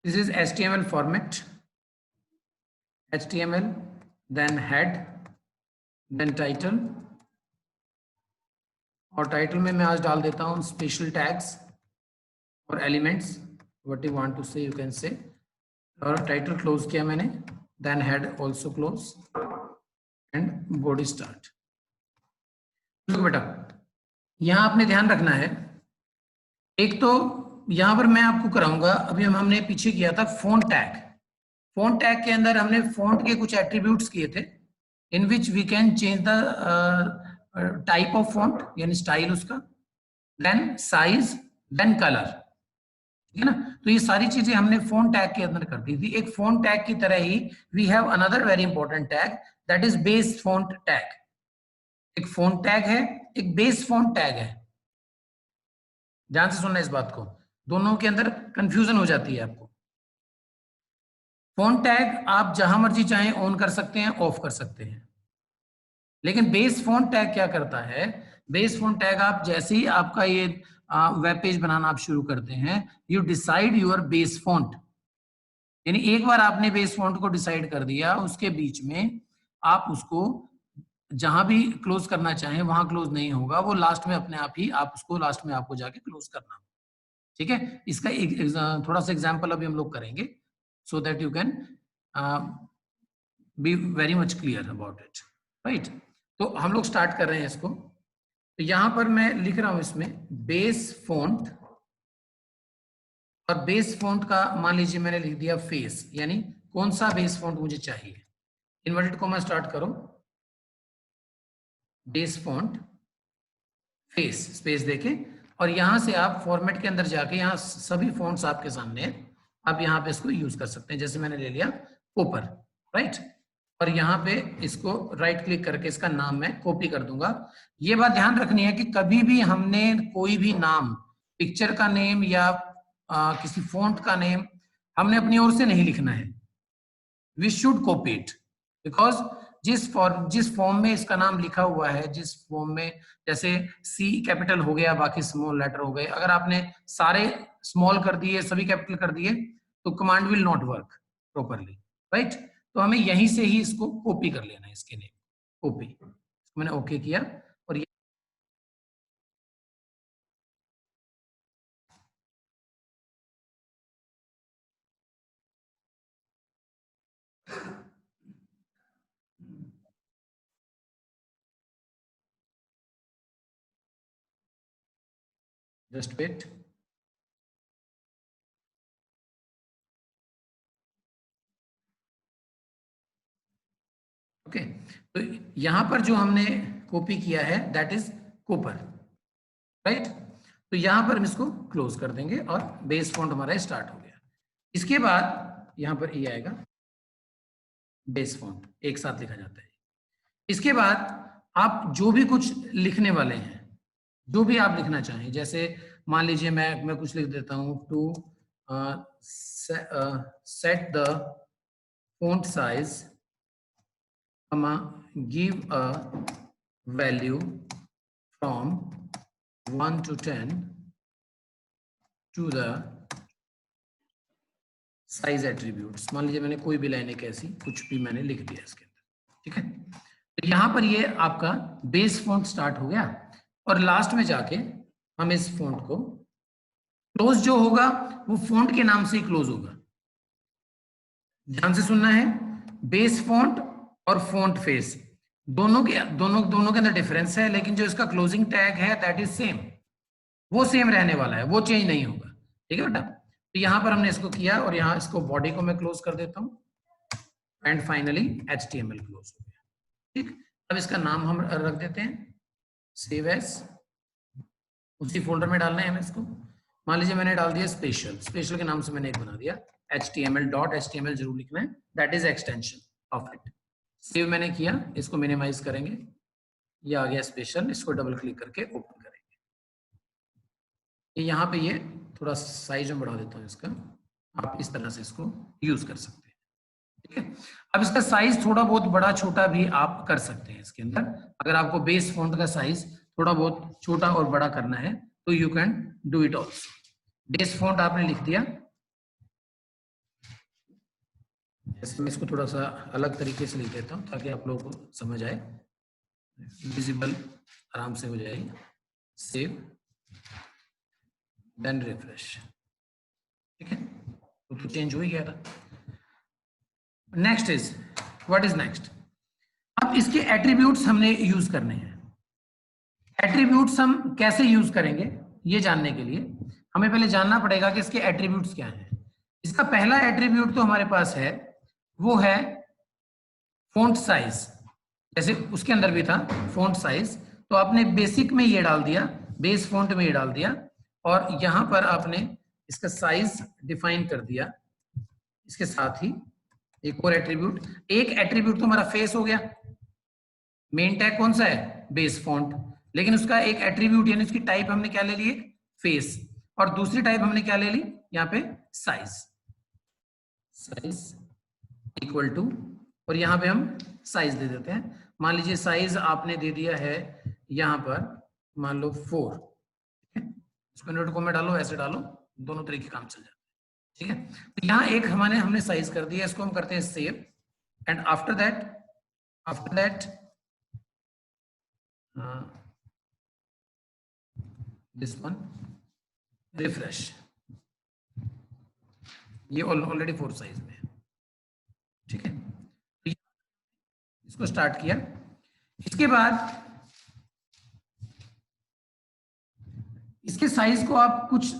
This is HTML format, HTML, then head, then title, और title में मैं आज डाल देता हूँ स्पेशल टैग्स और elements, what you want to say you can say, और टाइटल क्लोज किया मैंने, then head also close and body start. देखो बेटा, यहाँ आपने ध्यान रखना है, एक तो यहाँ पर मैं आपको कराऊंगा, अभी हमने पीछे किया था फोंट टैग। फोंट टैग के अंदर हमने फोंट के कुछ एट्रीब्यूट्स किए थे, in which we can change the type of font यानी स्टाइल उसका, देन साइज, देन कलर, ठीक है ना। तो ये सारी चीजें हमने फोंट टैग के अंदर कर दी थी। एक फोंट टैग की तरह ही we have another very important tag, that is base font tag. एक फोंट टैग है, एक बेस फोंट टैग है। ध्यान से सुनना इस बात को, दोनों के अंदर कंफ्यूजन हो जाती है आपको। फोंट टैग आप जहां मर्जी चाहें ऑन कर सकते हैं, ऑफ कर सकते हैं, लेकिन बेस फोंट टैग क्या करता है, बेस फोंट टैग आप जैसे ही आपका ये वेब पेज बनाना आप शुरू करते हैं, you decide your base font, यानी एक बार आपने बेस फोंट को डिसाइड कर दिया, उसके बीच में आप उसको जहां भी क्लोज करना चाहें वहां क्लोज नहीं होगा, वो लास्ट में अपने आप ही आप उसको लास्ट में आपको जाके क्लोज करना, ठीक है। इसका एक थोड़ा सा एग्जांपल अभी हम लोग करेंगे, so that you can be very much clear about it, right. तो हम लोग स्टार्ट कर रहे हैं इसको। तो यहां पर मैं लिख रहा हूं इसमें बेस फोंट, और बेस फोंट का मान लीजिए मैंने लिख दिया फेस, यानी कौन सा बेस फोंट मुझे चाहिए। इन्वर्टेड कॉमा स्टार्ट करो, बेस फोंट फेस स्पेस देके, और यहां से आप फॉर्मेट के अंदर जाके यहाँ सभी फोंट्स आपके सामने हैं, आप यहाँ पे इसको यूज कर सकते हैं। जैसे मैंने ले लिया कोपर, राइट, और यहाँ पे इसको राइट क्लिक करके इसका नाम मैं कॉपी कर दूंगा। ये बात ध्यान रखनी है कि कभी भी हमने कोई भी नाम, पिक्चर का नेम या किसी फॉन्ट का नेम हमने अपनी ओर से नहीं लिखना है, we should copy it, because जिस फॉर्म में इसका नाम लिखा हुआ है, जिस फॉर्म में, जैसे सी कैपिटल हो गया, बाकी स्मॉल लेटर हो गए, अगर आपने सारे स्मॉल कर दिए, सभी कैपिटल कर दिए, तो command will not work properly, right. तो हमें यहीं से ही इसको कॉपी कर लेना है, इसके नेम कॉपी, मैंने ओके किया, और जस्ट वेट। ओके, तो यहां पर जो हमने कॉपी किया है दैट इज कोपर, राइट। तो यहां पर हम इसको क्लोज कर देंगे और बेस फॉन्ट हमारा स्टार्ट हो गया। इसके बाद यहां पर ये आएगा बेस फॉन्ट, एक साथ लिखा जाता है। इसके बाद आप जो भी कुछ लिखने वाले हैं, जो भी आप लिखना चाहें, जैसे मान लीजिए मैं कुछ लिख देता हूं, to set the font size, give a value from 1 to 10 to the size attributes। मान लीजिए मैंने कोई भी लाइन एक ऐसी कुछ भी मैंने लिख दिया इसके अंदर, ठीक है। तो यहां पर ये आपका बेस फॉन्ट स्टार्ट हो गया, और लास्ट में जाके हम इस फॉन्ट को क्लोज जो होगा वो फॉन्ट के नाम से ही क्लोज होगा। ध्यान से सुनना है, बेस फॉन्ट और फॉन्ट फेस दोनों के अंदर डिफरेंस है, लेकिन जो इसका क्लोजिंग टैग है दैट इज सेम, वो सेम रहने वाला है, वो चेंज नहीं होगा, ठीक है बेटा। तो यहां पर हमने इसको किया, और यहां इसको बॉडी को मैं क्लोज कर देता हूं, एंड फाइनली HTML क्लोज हो गया, ठीक। अब इसका नाम हम रख देते हैं सेव एज, उसी फोल्डर में डालना है हमें इसको। मान लीजिए मैंने डाल दिया स्पेशल, स्पेशल के नाम से मैंने एक बना दिया, HTML.html जरूर लिखना है, that is extension of it. Save मैंने किया, इसको मिनिमाइज करेंगे, ये आ गया स्पेशल, इसको डबल क्लिक करके ओपन करेंगे। यहाँ पे ये थोड़ा साइज में बढ़ा देता हूँ इसका, आप इस तरह से इसको यूज कर सकते हैं, ठीक है। अब इसका साइज थोड़ा बहुत बड़ा छोटा भी आप कर सकते हैं इसके अंदर, अगर आपको बेस फॉन्ट का साइज थोड़ा बहुत छोटा और बड़ा करना है तो you can do it also. Base font आपने लिख दिया, जैसे मैं इसको थोड़ा सा अलग तरीके से लिख देता हूँ ताकि आप लोगों को समझ आए, विजिबल आराम से हो जाएगी। सेव देन रिफ्रेश, ठीक है, तो चेंज हो ही गया था। Next is what is next. अब इसके एट्रीब्यूट्स हमने यूज करने हैं। एट्रीब्यूट्स हम कैसे यूज करेंगे ये जानने के लिए हमें पहले जानना पड़ेगा कि इसके एट्रीब्यूट्स क्या हैं। इसका पहला एट्रीब्यूट तो हमारे पास है, वो है फॉन्ट साइज। जैसे उसके अंदर भी था फॉन्ट साइज, तो आपने बेसिक में ये डाल दिया, बेस फॉन्ट में ये डाल दिया, और यहां पर आपने इसका साइज डिफाइन कर दिया। इसके साथ ही एक और एट्रीब्यूट, एक एट्रीब्यूट तो हमारा फेस हो गया। मेन टैग कौन सा है, बेस फॉन्ट, लेकिन उसका एक एट्रीब्यूट यानी उसकी टाइप हमने क्या ले ली, फेस, और दूसरी टाइप हमने क्या ले ली यहाँ पे, साइज। साइज इक्वल टू, और यहाँ पे हम साइज दे देते हैं। मान लीजिए साइज आपने दे दिया है यहाँ पर, मान लो 4, इसको नोट को में डालो, ऐसे डालो, दोनों तरीके काम चल जाते हैं, ठीक है। तो यहाँ एक हमने साइज कर दिया, इसको हम करते हैं save, and after that this one refresh. ये ऑलरेडी 4 साइज में है, ठीक है। इसको स्टार्ट किया, इसके बाद इसके साइज को आप कुछ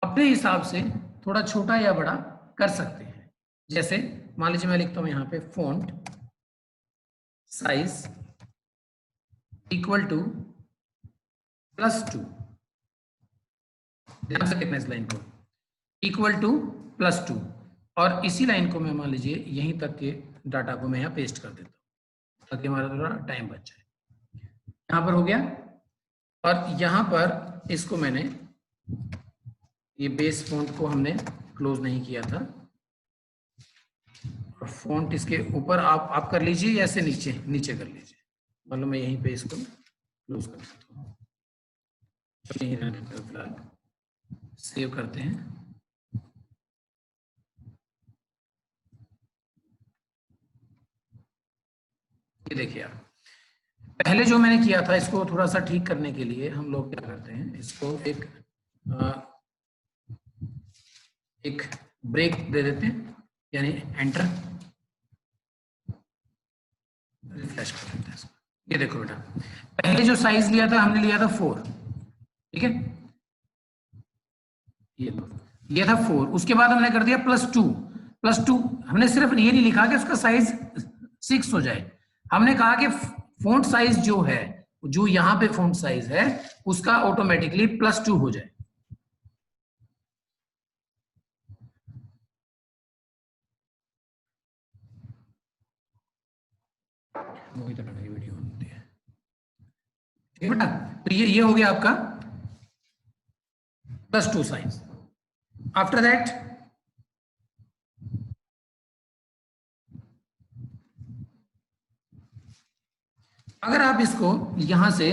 अपने हिसाब से थोड़ा छोटा या बड़ा कर सकते हैं। जैसे मान लीजिए मैं लिखता हूं यहां पे फॉन्ट साइज इक्वल टू +2, ध्यान से देखना इस लाइन को, इक्वल टू +2, और इसी लाइन को मैं मान लीजिए यहीं तक के डाटा को मैं यहाँ पेस्ट कर देता हूँ ताकि हमारा थोड़ा टाइम बच जाए। यहाँ पर हो गया, और यहाँ पर इसको मैंने, ये बेस फॉन्ट को हमने क्लोज नहीं किया था, और फॉन्ट इसके ऊपर आप कर लीजिए या ऐसे नीचे नीचे कर लीजिए। मतलब मैं यहीं पे इसको क्लोज कर देता हूँ, यहीं रहने देते हैं फिलहाल, सेव करते हैं। ये देखिए आप, पहले जो मैंने किया था इसको थोड़ा सा ठीक करने के लिए हम लोग क्या करते हैं, इसको एक ब्रेक दे देते हैं, यानी एंटर, रिफ्रेश कर देते हैं इसको। ये देखो बेटा, पहले जो साइज लिया था हमने लिया था 4, ठीक है, ये था 4, उसके बाद हमने कर दिया +2 हमने सिर्फ ये नहीं लिखा कि उसका साइज 6 हो जाए, हमने कहा कि फॉन्ट साइज जो है, जो यहाँ पे फॉन्ट साइज है उसका ऑटोमेटिकली +2 हो जाए। वही तो वीडियो होती है, ठीक है बेटा। तो ये हो गया आपका +2 साइज। आफ्टर दैट अगर आप इसको यहां से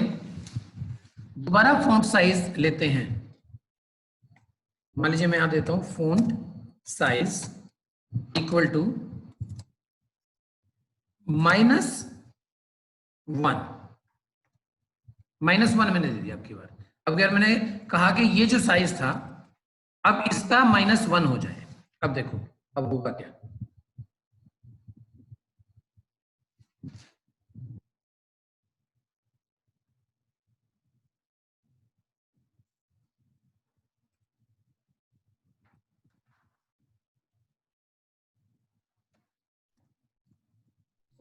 दोबारा फॉन्ट साइज लेते हैं, मान लीजिए मैं यहां देता हूं फॉन्ट साइज इक्वल टू -1 मैंने दे दिया आपकी बार। अब अगर मैंने कहा कि ये जो साइज था अब इसका -1 हो जाए, अब देखो अब होगा क्या,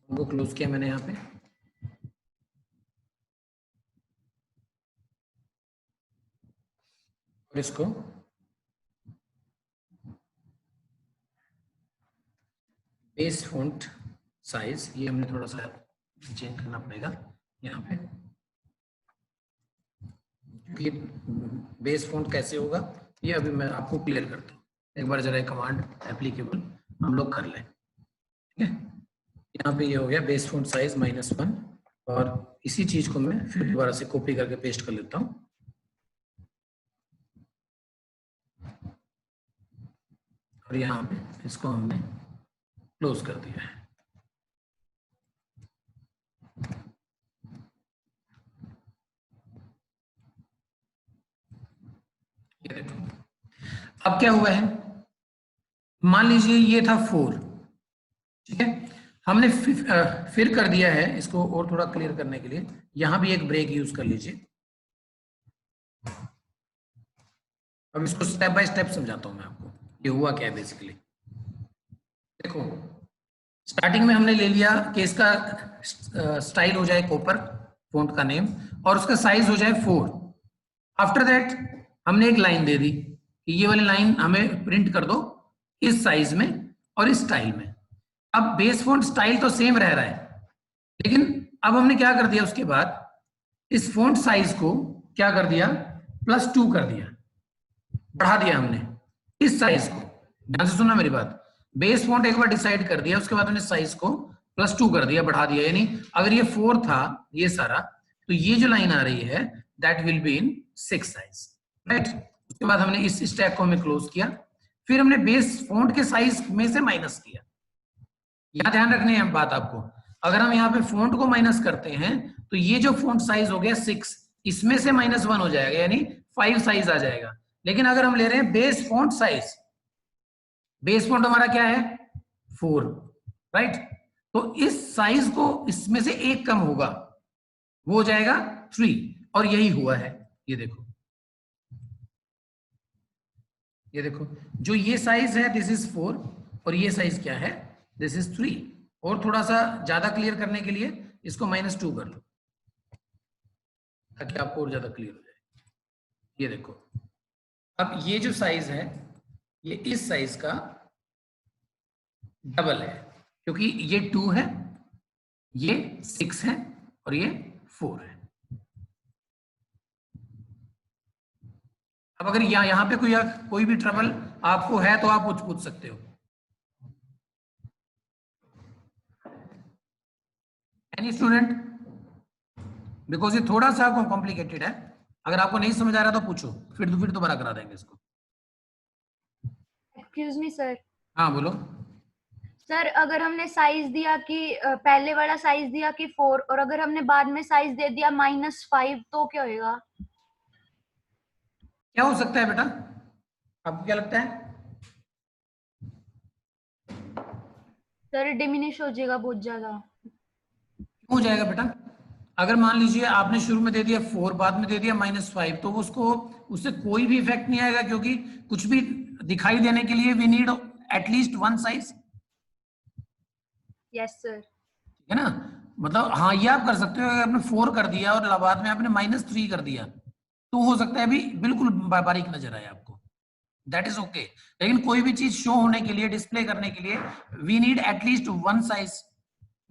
उनको क्लोज किया मैंने यहाँ पे, और इसको बेस फॉन्ट साइज, ये हमने थोड़ा सा चेंज करना पड़ेगा यहाँ पे, क्योंकि बेस फॉन्ट कैसे होगा ये अभी मैं आपको क्लियर करता हूँ। एक बार जरा कमांड एप्लीकेबल हम लोग कर लें, ठीक है। यहाँ पे ये हो गया बेस फॉन्ट साइज -1, और इसी चीज को मैं फिर दोबारा से कॉपी करके पेस्ट कर लेता हूँ, और यहाँ पे इसको हमने क्लोज कर दिया है। ये देखो अब क्या हुआ है, मान लीजिए ये था 4, ठीक है, हमने फिर कर दिया है इसको और थोड़ा क्लियर करने के लिए, यहां भी एक ब्रेक यूज कर लीजिए। अब इसको स्टेप बाय स्टेप समझाता हूं मैं आपको ये हुआ क्या है बेसिकली। देखो स्टार्टिंग में हमने ले लिया कि इसका स्टाइल हो जाए कॉपर, फॉन्ट का नेम, और उसका साइज हो जाए 4। आफ्टर दैट हमने एक लाइन दे दी कि ये वाली लाइन हमें प्रिंट कर दो इस साइज में और इस स्टाइल में। अब बेस फॉन्ट स्टाइल तो सेम रह रहा है, लेकिन अब हमने क्या कर दिया, उसके बाद इस फॉन्ट साइज को क्या कर दिया, +2 कर दिया, बढ़ा दिया हमने इस साइज को। ध्यान से सुनना मेरी बात, बेस फॉन्ट एक बार डिसाइड कर दिया, उसके बाद हमने साइज को +2 कर दिया, बढ़ा दिया। यानी अगर ये 4 था ये सारा, तो ये जो लाइन आ रही है that will be in 6 size, right. उसके बाद हमने इस स्टैक को हमें क्लोज किया, फिर हमने बेस फॉन्ट के साइज में से माइनस किया। यहां ध्यान रखनी है बात आपको, अगर हम यहाँ पे फॉन्ट को माइनस करते हैं तो ये जो फॉन्ट साइज हो गया 6, इसमें से -1 हो जाएगा, यानी 5 साइज आ जाएगा। लेकिन अगर हम ले रहे हैं base font size, base font हमारा क्या है 4, राइट, तो इस साइज को इसमें से एक कम होगा, वो हो जाएगा 3, और यही हुआ है। ये देखो, ये देखो जो ये साइज है दिस इज 4, और ये साइज क्या है दिस इज 3। और थोड़ा सा ज्यादा क्लियर करने के लिए इसको -2 कर लो ताकि आपको और ज्यादा क्लियर हो जाए। ये देखो अब ये जो साइज है ये इस साइज का डबल है, क्योंकि ये 2 है, ये 6 है, और ये 4 है। अब अगर यहाँ पे कोई भी ट्रबल आपको है तो आप पूछ सकते हो। एनी स्टूडेंट, बिकॉज ये थोड़ा सा कॉम्प्लिकेटेड है, अगर आपको नहीं समझ आ रहा तो पूछो, फिर दोबारा करा देंगे इसको। Excuse me sir. हाँ बोलो सर, अगर हमने साइज दिया कि पहले वाला साइज दिया कि 4, और अगर हमने बाद में साइज दे दिया -5, तो क्या होएगा? क्या हो सकता है बेटा, आपको क्या लगता है? सर डिमिनिश हो जाएगा बहुत ज्यादा। क्यों हो जाएगा बेटा? अगर मान लीजिए आपने शुरू में दे दिया 4, बाद में दे दिया -5, तो उससे कोई भी इफेक्ट नहीं आएगा, क्योंकि कुछ भी दिखाई देने के लिए we need at least 1 size. Yes sir. ठीक है ना, मतलब हाँ ये आप कर सकते हो, अगर आपने 4 कर दिया और बाद में आपने -3 कर दिया, तो हो सकता है अभी बिल्कुल बारीक नजर आए आपको, दैट इज ओके। लेकिन कोई भी चीज शो होने के लिए, डिस्प्ले करने के लिए we need at least 1 size,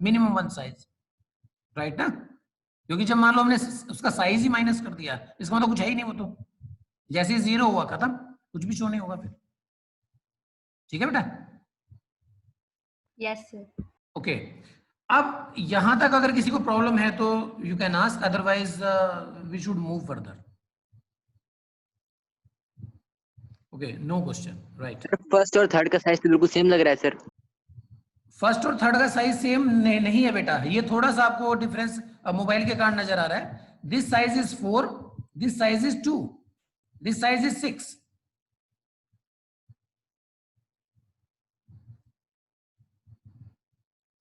minimum 1 size, right ना। क्योंकि जब मान लो हमने उसका साइज ही माइनस कर दिया, इसका मतलब कुछ है ही नहीं, वो तो जैसे ही 0 हुआ खत्म, कुछ भी शो नहीं होगा फिर। ठीक है बेटा? Yes sir. ओके, अब यहां तक अगर किसी को प्रॉब्लम है तो you can ask, otherwise we should move further. Okay, no question, right. First और थर्ड का साइज तो बिल्कुल सेम लग रहा है सर। फर्स्ट और थर्ड का साइज सेम नहीं है बेटा, ये थोड़ा सा आपको डिफरेंस मोबाइल के कारण नजर आ रहा है। This size is 4, this size is 2, this size is 6।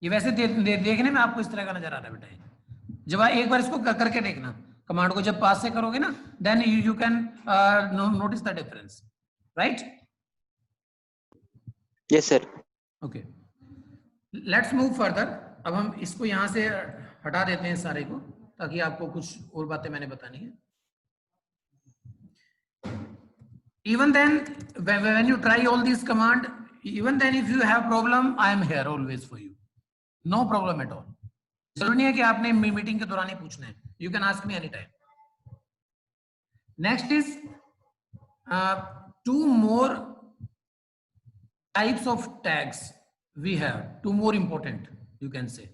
ये वैसे देखने में आपको इस तरह का नजर आ रहा है बेटा। जब आप एक बार इसको करके देखना, कमांड को जब पास से करोगे ना, then you can notice the difference, right? Yes sir. Okay, let's move further. अब हम इसको यहां से हटा देते हैं सारे को, ताकि आपको कुछ और बातें मैंने बतानी है। Even then, when you try all these command, even then if you have problem, I am here always for you. No problem at all. जरूरी नहीं है कि आपने मीटिंग के दौरान ही पूछना है, you can ask me anytime. Next is 2 more types of tags we have, 2 more important, you can say.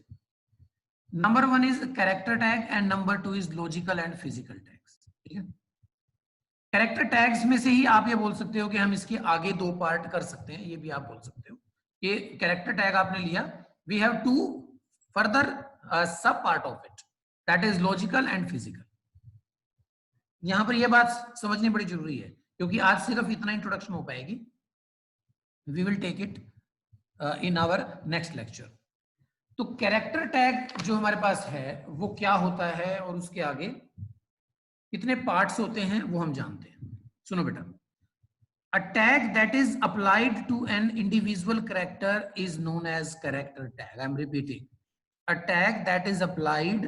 Number 1 is character tag and number 2 is logical and physical tags. ठीक है? कैरेक्टर टैग्स में से ही आप ये बोल सकते हो कि हम इसके आगे 2 पार्ट कर सकते हैं, ये भी आप बोल सकते हो। ये कैरेक्टर टैग आपने लिया, वी हैव टू फर्दर सब part of it, that is logical and physical. यहां पर ये बात समझनी बड़ी जरूरी है, क्योंकि आज सिर्फ इतना इंट्रोडक्शन हो पाएगी, we will take it in our next lecture. तो कैरेक्टर टैग जो हमारे पास है वो क्या होता है और उसके आगे कितने पार्ट्स होते हैं वो हम जानते हैं। सुनो बेटा, a tag that is applied to an individual character is known as character tag. I am repeating, a tag that is applied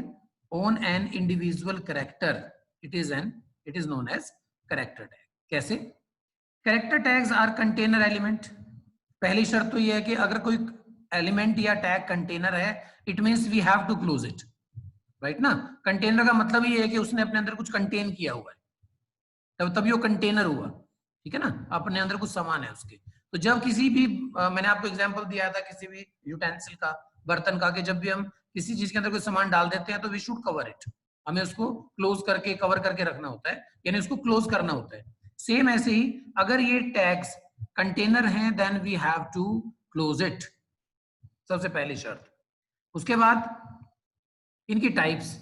on an individual character, it is known as character tag. कैसे? Character tags are container element. पहली शर्त तो ये है कि अगर कोई element या टैग कंटेनर है, it means we have to close it, right ना। कंटेनर का मतलब ये है कि उसने अपने अंदर कुछ कंटेन किया हुआ है, तभी वो कंटेनर हुआ, ठीक है ना, अपने अंदर कुछ सामान है उसके। तो जब किसी भी मैंने आपको एग्जांपल दिया था किसी भी यूटेंसिल का, बर्तन का, कि जब भी हम किसी चीज के अंदर कोई सामान डाल देते हैं तो वी शुड कवर इट, हमें उसको क्लोज करके कवर करके रखना होता है, यानी उसको क्लोज करना होता है। सेम ऐसे ही अगर ये टैग्स कंटेनर हैं then we have to close it, सबसे पहली शर्त। उसके बाद इनकी टाइप्स,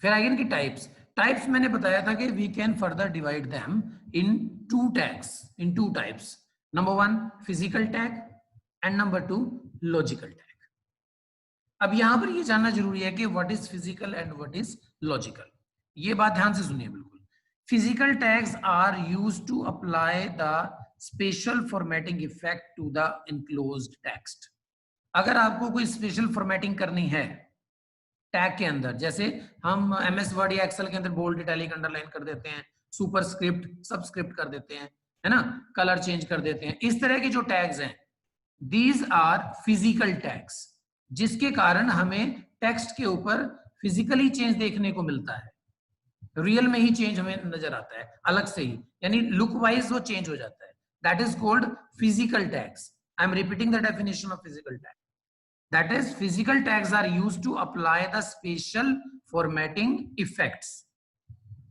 फिर आगे इनकी टाइप्स मैंने बताया था कि we can further divide them in two types. Number 1 physical tag and number 2 logical tag. अब यहां पर ये जानना जरूरी है कि what is physical and what is logical. ये बात ध्यान से सुनिए बिल्कुल। Physical tags are used to apply the special formatting effect to the enclosed text. अगर आपको कोई स्पेशल फॉर्मेटिंग करनी है टैग के अंदर, जैसे हम एमएस वर्ड या एक्सेल के अंदर बोल्ड, इटैलिक, अंडरलाइन कर देते हैं, सुपरस्क्रिप्ट, सबस्क्रिप्ट कर देते हैं, है ना, कलर चेंज कर देते हैं, इस तरह के जो टैग्स हैं दीज आर फिजिकल टैग्स, जिसके कारण हमें टेक्स्ट के ऊपर फिजिकली चेंज देखने को मिलता है, रियल में ही चेंज हमें नजर आता है अलग से ही, यानी लुक वाइज वो चेंज हो जाता है। That is called physical tags. I am repeating the definition of physical tag. That is, physical tags are used to apply the special formatting effects,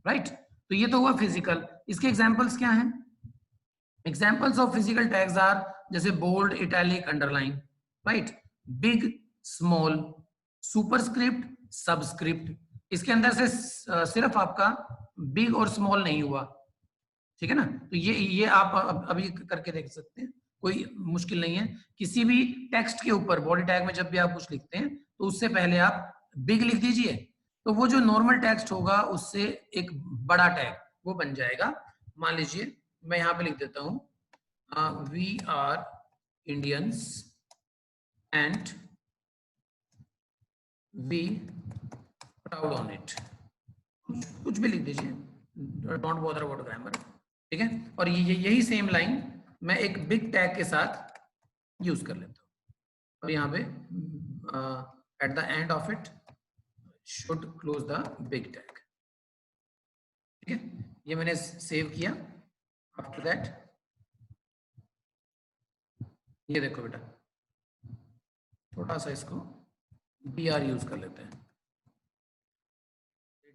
right? तो ये तो हुआ फिजिकल। इसके एग्जांपल्स क्या हैं? Examples of physical tags are जैसे bold, italic, underline, right, big, small, superscript, subscript. इसके अंदर से सिर्फ आपका बिग और स्मॉल नहीं हुआ, ठीक है ना। तो ये आप अभी करके देख सकते हैं, कोई मुश्किल नहीं है। किसी भी टेक्स्ट के ऊपर बॉडी टैग में जब भी आप कुछ लिखते हैं तो उससे पहले आप बिग लिख दीजिए, तो वो जो नॉर्मल टेक्स्ट होगा उससे एक बड़ा टैग वो बन जाएगा। मान लीजिए मैं यहाँ पे लिख देता हूँ we are Indians and we proud on it, कुछ भी लिख दीजिए, डोंट बॉदर अबाउट ग्रामर, ठीक है। और यही सेम लाइन मैं एक बिग टैग के साथ यूज कर लेता हूं, और यहाँ पे at the end of it should close the big tag, ठीक है। ये मैंने सेव किया। आफ्टर दैट ये देखो बेटा, थोड़ा सा इसको BR यूज कर लेते हैं,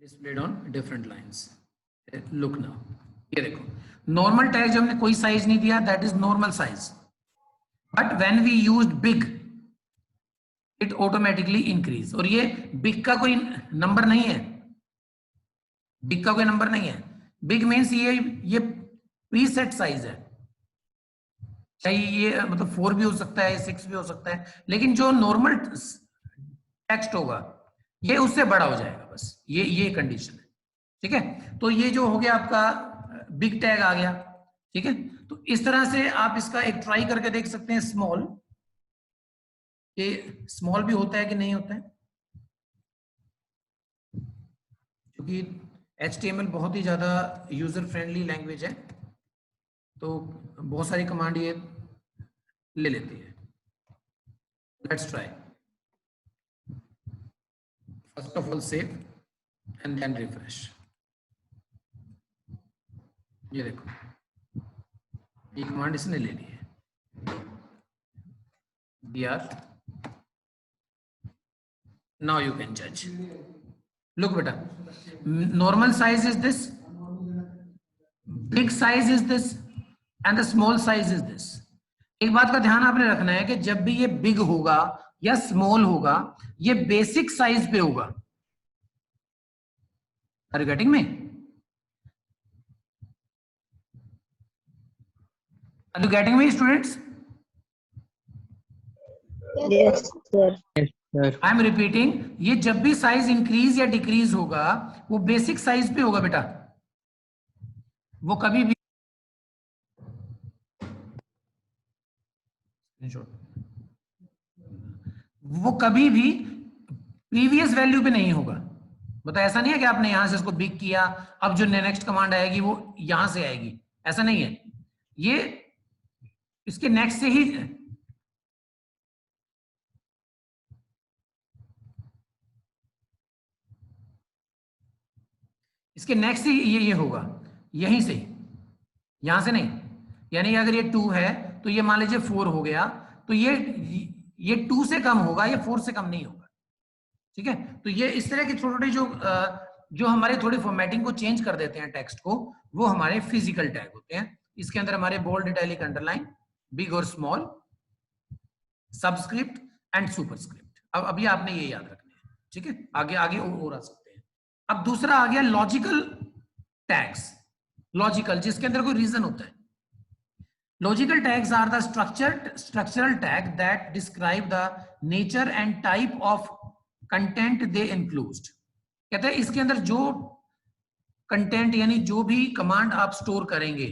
displayed on different lines. Look now, ये देखो नॉर्मल टैग जो हमने कोई साइज नहीं दिया, that is normal size, but when we used big it automatically increase. और ये बिग का कोई नंबर नहीं है, बिग का कोई नंबर नहीं है। बिग मीन्स ये प्रीसेट साइज है, चाहे ये मतलब 4 भी हो सकता है, 6 भी हो सकता है, लेकिन जो नॉर्मल टेक्स्ट होगा ये उससे बड़ा हो जाएगा, बस ये कंडीशन है, ठीक है। तो ये जो हो गया आपका बिग टैग आ गया, ठीक है। तो इस तरह से आप इसका एक ट्राई करके देख सकते हैं स्मॉल, ये स्मॉल भी होता है कि नहीं होता है, क्योंकि HTML बहुत ही ज्यादा यूजर फ्रेंडली लैंग्वेज है, तो बहुत सारी कमांड ये ले लेती है। Let's try, first of all save and then refresh. ये देखो ये कमांड इसने ले ली है, BR। नाउ यू कैन जज। लुक बेटा, normal size is this, big size is this and the small size is this. एक बात का ध्यान आपने रखना है कि जब भी ये बिग होगा या स्मॉल होगा, ये बेसिक साइज पे होगा। Are you getting me? Are you getting me students? Yes, sir. I am repeating, ये जब भी साइज इंक्रीज या डिक्रीज होगा वो बेसिक साइज पे होगा बेटा। वो कभी भी प्रीवियस वैल्यू पे नहीं होगा। मतलब ऐसा नहीं है कि आपने यहां से इसको बिग किया, अब जो नेक्स्ट कमांड आएगी वो यहां से आएगी, ऐसा नहीं है। ये इसके नेक्स्ट से ही ये होगा, यहीं से, यहां से नहीं। यानी अगर ये 2 है तो ये मान लीजिए 4 हो गया, तो ये 2 से कम होगा, ये 4 से कम नहीं होगा। ठीक है, तो ये इस तरह की छोटे छोटे जो हमारे थोड़ी फॉर्मेटिंग को चेंज कर देते हैं टेक्स्ट को, वो हमारे फिजिकल टैग होते हैं। इसके अंदर हमारे बोल्ड, इटैलिक, अंडरलाइन, बिग और स्मॉल, सबस्क्रिप्ट एंड सुपरस्क्रिप्ट। अब अभी आपने ये याद रखना है। ठीक है, आगे आगे और आ सकते हैं। अब दूसरा आ गया लॉजिकल टैग्स। लॉजिकल, जिसके अंदर कोई रीजन होता है। Logical tags are the structural tag that describe the nature and type of content they enclosed. कहते हैं इसके अंदर जो कंटेंट यानी जो भी कमांड आप स्टोर करेंगे,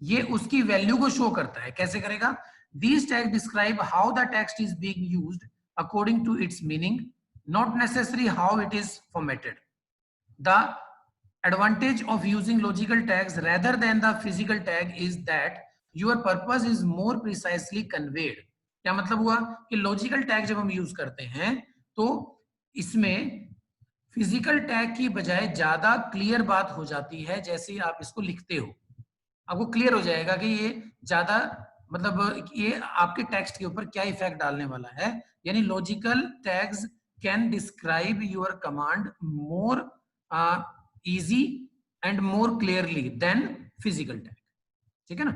ये उसकी वैल्यू को शो करता है। कैसे करेगा? These tags describe how the text is being used according to its meaning, not necessarily how it is formatted. The advantage of using logical tags rather than the physical tag is that your purpose is more precisely conveyed. क्या मतलब हुआ कि logical tag जब हम use करते हैं तो इसमें फिजिकल टैग की बजाय ज्यादा क्लियर बात हो जाती है। जैसे आप इसको लिखते हो, आपको क्लियर हो जाएगा कि ये ज्यादा, मतलब ये आपके टेक्स्ट के ऊपर क्या इफेक्ट डालने वाला है। यानी logical tags can describe your command more easy and more clearly than physical tag. ठीक है ना?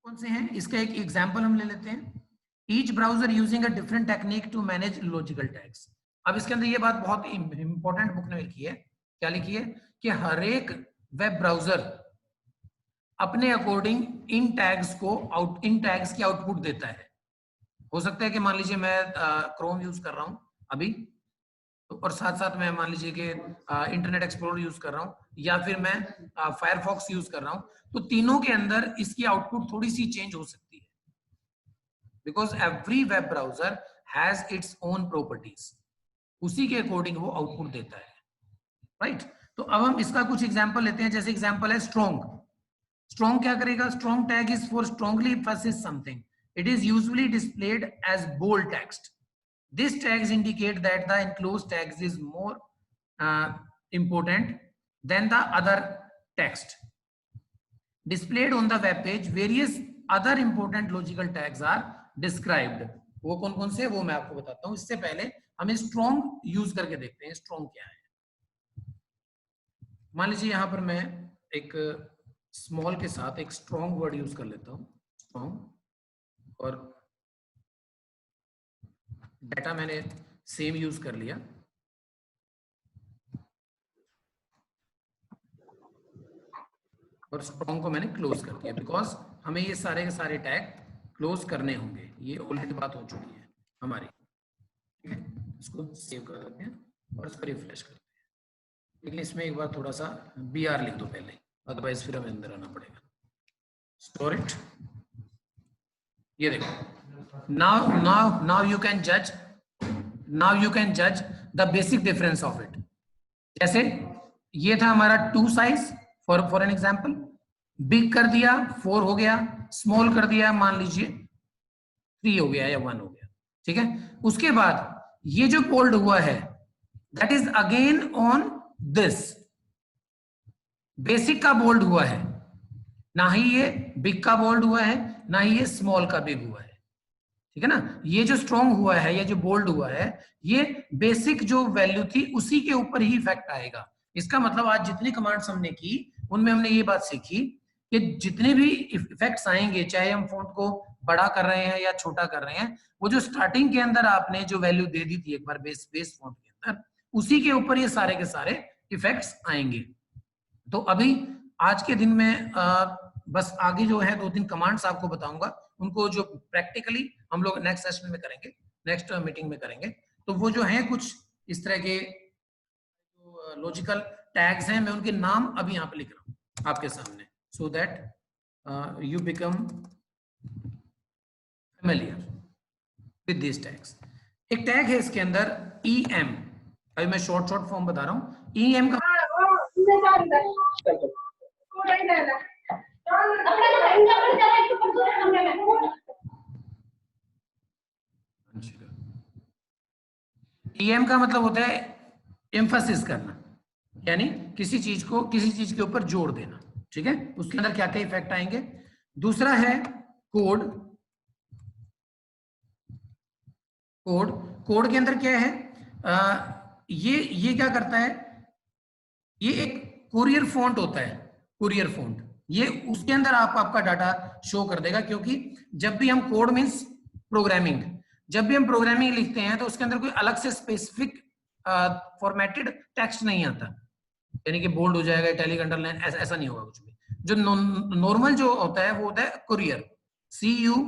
कौन से हैं? इसका एक एग्जांपल हम ले लेते हैं। Each browser using a different technique to manage logical tags. अब इसके अंदर ये बात बहुत इंपॉर्टेंट बुक ने लिखी है। क्या लिखी है? कि हर एक वेब ब्राउजर अपने अकॉर्डिंग इन टैग्स की आउटपुट देता है। हो सकता है कि मान लीजिए मैं क्रोम यूज कर रहा हूं अभी, और साथ साथ मैं मान लीजिए कि इंटरनेट एक्सप्लोरर यूज कर रहा हूं, या फिर मैं फायरफॉक्स यूज कर रहा हूं, तो तीनों के अंदर इसकी आउटपुट थोड़ी सी चेंज हो सकती है, because every web browser has its own properties. उसी के अकॉर्डिंग वो आउटपुट देता है, राइट? तो अब हम इसका कुछ एग्जांपल लेते हैं। जैसे एग्जांपल है स्ट्रॉन्ग। स्ट्रॉन्ग क्या करेगा? Strong tag is for strongly emphasis something. It is usually displayed as bold text. These tags indicate that the enclosed tags is more important than the other text displayed on the web page. Various other important logical tags are described. वो कौन कौन से, वो मैं आपको बताता हूँ। इससे पहले हम strong यूज करके देखते हैं strong क्या है। मान लीजिए यहां पर मैं एक स्मॉल के साथ एक strong वर्ड यूज कर लेता हूँ, strong, और डाटा मैंने सेम यूज कर लिया। और स्ट्रॉन्ग को मैंने क्लोज कर दिया, बिकॉज हमें ये सारे के सारे टैग क्लोज करने होंगे। ये ऑलरेडी बात हो चुकी है हमारी। ठीक है, इसको सेव कर देते हैं और इसको रिफ्रेश करते हैं। लेकिन इसमें एक बार थोड़ा सा BR लिख दो पहले, अदरवाइज फिर हमें अंदर आना पड़ेगा। Store it. ये देखो, now you can judge the basic difference of it. जैसे ये था हमारा 2 size for an example, big कर दिया 4 हो गया, स्मॉल कर दिया मान लीजिए 3 हो गया या 1 हो गया। ठीक है, उसके बाद ये जो बोल्ड हुआ है that is again on this. Basic का बोल्ड हुआ है, ना ही ये बिग का बोल्ड हुआ है, ना ही ये स्मॉल का बिग हुआ है। ठीक है ना? ये जो स्ट्रॉन्ग हुआ है या जो बोल्ड हुआ है, ये बेसिक जो वैल्यू थी उसी के ऊपर ही इफेक्ट आएगा। इसका मतलब आज जितनी कमांड्स हमने की उनमें हमने ये बात सीखी कि जितने भी इफेक्ट्स आएंगे, चाहे हम फॉन्ट को बड़ा कर रहे हैं या छोटा कर रहे हैं, वो जो स्टार्टिंग के अंदर आपने जो वैल्यू दे दी थी एक बार बेस फॉन्ट के अंदर, उसी के ऊपर ये सारे के सारे इफेक्ट्स आएंगे। तो अभी आज के दिन में बस आगे जो है 2-3 कमांड्स आपको बताऊंगा, उनको जो प्रैक्टिकली हम लोग नेक्स्ट सेशन में करेंगे, नेक्स्ट मीटिंग में करेंगे। तो वो जो है कुछ इस तरह के लॉजिकल टैग्स हैं, मैं उनके नाम अभी यहाँ पे लिख रहा हूँ आपके सामने, so that you become familiar with these tags। एक टैग है इसके अंदर EM, अभी मैं शॉर्ट फॉर्म बता रहा हूँ। EM का EM का मतलब होता है एम्फसिस करना, यानी किसी चीज को किसी चीज के ऊपर जोर देना, ठीक है। उसके अंदर क्या क्या इफेक्ट आएंगे। दूसरा है कोड। कोड के अंदर क्या है, ये क्या करता है, ये एक कुरियर फॉन्ट होता है, कुरियर फॉन्ट, ये उसके अंदर आपका डाटा शो कर देगा, क्योंकि जब भी हम कोड मींस प्रोग्रामिंग, जब भी हम प्रोग्रामिंग लिखते हैं तो उसके अंदर कोई अलग से स्पेसिफिक फॉर्मेटेड टेक्स्ट नहीं आता, यानी कि बोल्ड हो जाएगा, इटैलिक, अंडरलाइन, ऐसा नहीं होगा कुछ भी। जो नॉर्मल जो होता है वो होता है कुरियर, CURIER,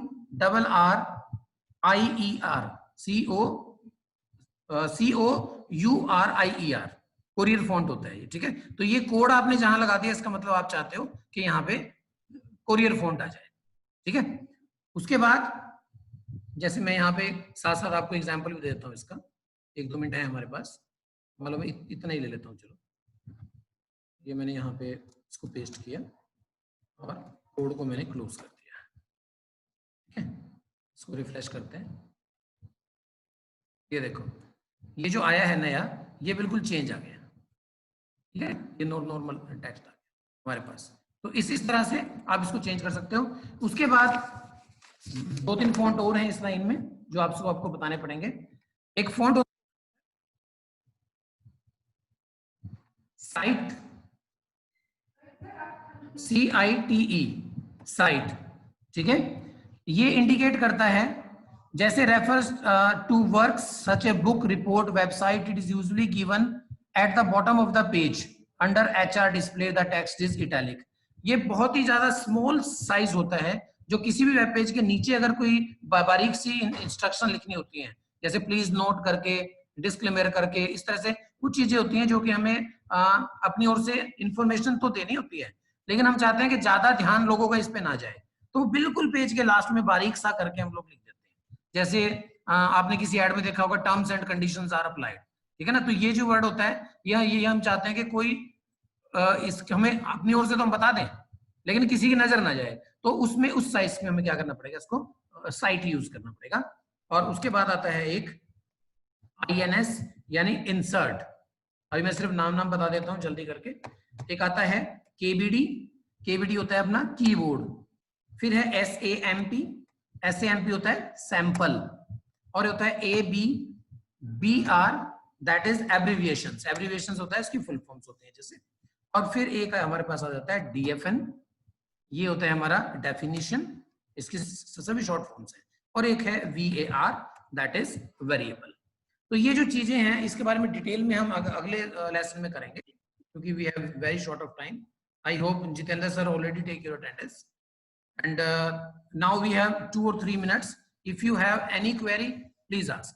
कुरियर फॉन्ट होता है ये, ठीक है। तो ये कोड आपने जहां लगा दिया, इसका मतलब आप चाहते हो कि यहाँ पे कुरियर फॉन्ट आ जाए, ठीक है। उसके बाद जैसे मैं यहाँ पे साथ साथ आपको एग्जांपल भी देता हूँ इसका, 1-2 मिनट है हमारे पास, मतलब इतना ही ले लेता हूँ। चलो, ये मैंने यहाँ पे इसको पेस्ट किया और कोड को मैंने क्लोज कर दिया, ठीक है। इसको रिफ्रेश करते हैं, ये देखो ये जो आया है नया, ये बिल्कुल चेंज आ गया, ठीक है। ये नॉर्मल टेक्स्ट आ गया हमारे पास। तो इस तरह से आप इसको चेंज कर सकते हो। उसके बाद 2-3 फॉन्ट और हैं इस लाइन में जो आपको बताने पड़ेंगे। एक फॉन्ट साइट, CITE, साइट, ठीक है। ये इंडिकेट करता है, जैसे refers to works such a book, report, website, it is usually given at the bottom of the page under HR display, the text is italic. ये बहुत ही ज्यादा स्मॉल साइज होता है, जो किसी भी वेब पेज के नीचे अगर कोई बारीक सी इंस्ट्रक्शन लिखनी होती हैं, जैसे प्लीज नोट करके, डिस्क्लेमर करके, इस तरह से कुछ चीजें होती हैं जो कि हमें अपनी ओर से इंफॉर्मेशन तो देनी होती है, लेकिन हम चाहते हैं कि ज्यादा ध्यान लोगों का इस पे ना जाए, तो बिल्कुल पेज के लास्ट में बारीक सा करके हम लोग लिख देते हैं। जैसे आपने किसी ऐड में देखा होगा, terms and conditions are applied, ठीक है ना। तो ये जो वर्ड होता है, ये हम चाहते हैं कि कोई इस हमें अपनी ओर से तो हम बता दें, लेकिन किसी की नजर ना जाए, तो उसमें उस साइज में हमें क्या करना पड़ेगा, इसको साइट यूज करना पड़ेगा। और उसके बाद आता है एक INS यानी इंसर्ट। अभी मैं सिर्फ नाम बता देता हूं जल्दी करके। एक आता है KBD होता है अपना कीबोर्ड, फिर है SAMP होता है सैंपल, और होता है ABBR, दैट इज एब्रिविएशंस होता है, इसकी फुल फॉर्म्स होते हैं जैसे। और फिर एक हमारे पास आ जाता है DFN, ये होता है हमारा डेफिनेशन, इसकी सभी शॉर्ट फॉर्म्स हैं। और एक है VAR, दैट इज वेरिएबल। तो ये जो चीजें हैं, इसके बारे में डिटेल में हम अगले लेसन में करेंगे, क्योंकि we have very short of time. I hope Jitendra sir already take your attendance, and now we have 2 or 3 minutes. If you have any query, please ask.